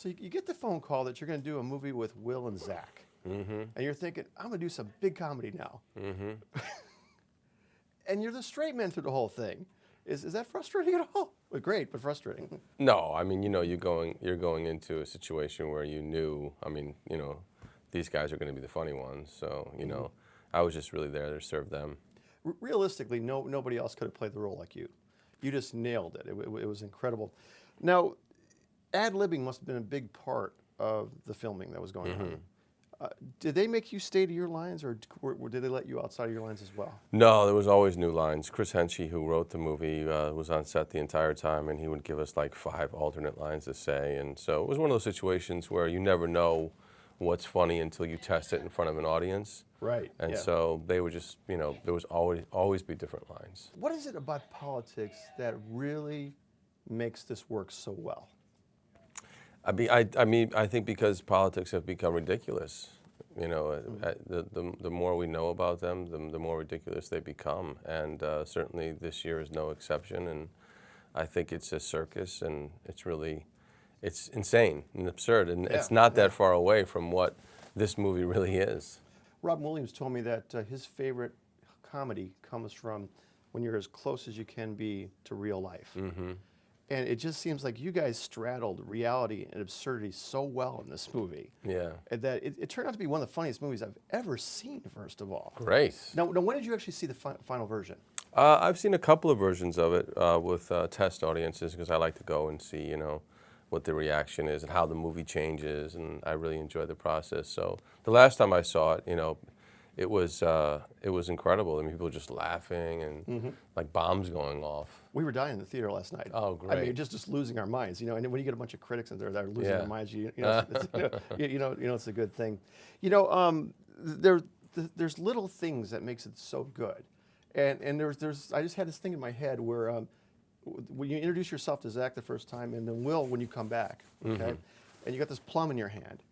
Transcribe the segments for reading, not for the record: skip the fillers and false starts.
So you get the phone call that you're going to do a movie with Will and Zach. And you're thinking, I'm going to do some big comedy now. And you're the straight man through the whole thing. Is that frustrating at all? Well, great, but frustrating. No, I mean, you're going into a situation where you knew, these guys are going to be the funny ones. So, I was just really there to serve them. Realistically, nobody else could have played the role like you. You just nailed it. It was incredible. Now, ad-libbing must have been a big part of the filming that was going on. Did they make you stay to your lines, or did they let you outside of your lines as well? No, there was always new lines. Chris Henchy, who wrote the movie, was on set the entire time, and he would give us like 5 alternate lines to say. And so it was one of those situations where you never know what's funny until you test it in front of an audience. Right. And so they would just, there was always be different lines. What is it about politics that really makes this work so well? I think because politics have become ridiculous. The more we know about them, the more ridiculous they become. And certainly this year is no exception. And I think it's a circus, and it's insane and absurd. And it's not that far away from what this movie really is. Robin Williams told me that his favorite comedy comes from when you're as close as you can be to real life. And it just seems like you guys straddled reality and absurdity so well in this movie. Yeah. That it turned out to be one of the funniest movies I've ever seen, first of all. Great. Now when did you actually see the final version? I've seen a couple of versions of it with test audiences, because I like to go and see, what the reaction is and how the movie changes, and I really enjoy the process. So the last time I saw it, it was incredible. I mean, people were just laughing and like bombs going off. We were dying in the theater last night. Oh, great! I mean, just losing our minds, And when you get a bunch of critics in there that are losing their minds, it's a good thing. There's little things that makes it so good, and I just had this thing in my head where when you introduce yourself to Zach the first time, and then Will when you come back, okay, and you got this plum in your hand.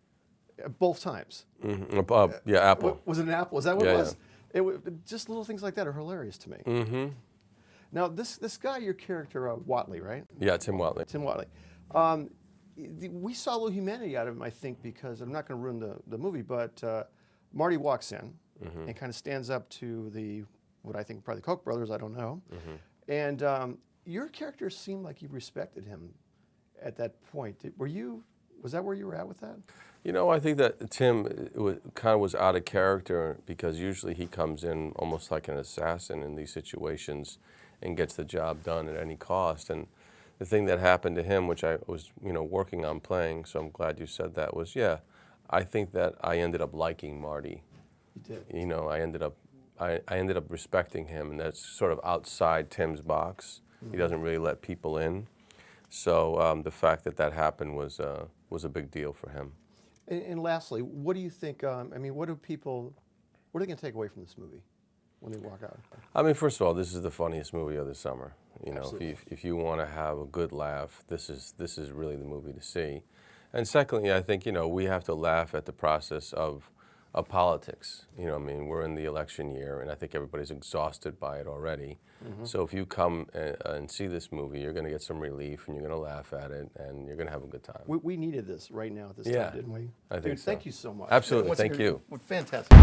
Both times. Apple. Was it an apple? Is that what it was? Just little things like that are hilarious to me. Now, this guy, your character, Watley, right? Yeah, Tim Watley. Tim Watley. We saw a little humanity out of him, I think, because I'm not going to ruin the movie, but Marty walks in and kind of stands up to what I think probably the Koch brothers, I don't know. And your character seemed like you respected him at that point. Was that where you were at with that? I think that Tim kind of was out of character, because usually he comes in almost like an assassin in these situations and gets the job done at any cost. And the thing that happened to him, which I was, working on playing, so I'm glad you said that, was, I think that I ended up liking Marty. You did. I ended up respecting him, and that's sort of outside Tim's box. He doesn't really let people in. So the fact that happened was a big deal for him. And lastly, what do you think? What are they going to take away from this movie when they walk out? I mean, first of all, this is the funniest movie of the summer. Absolutely. If you want to have a good laugh, this is really the movie to see. And secondly, I think we have to laugh at the process of politics. We're in the election year, and I think everybody's exhausted by it already. So if you come and see this movie, you're going to get some relief, and you're going to laugh at it, and you're going to have a good time. We needed this right now at this time, didn't we? I think so. Thank you so much. Absolutely. Thank you. Fantastic.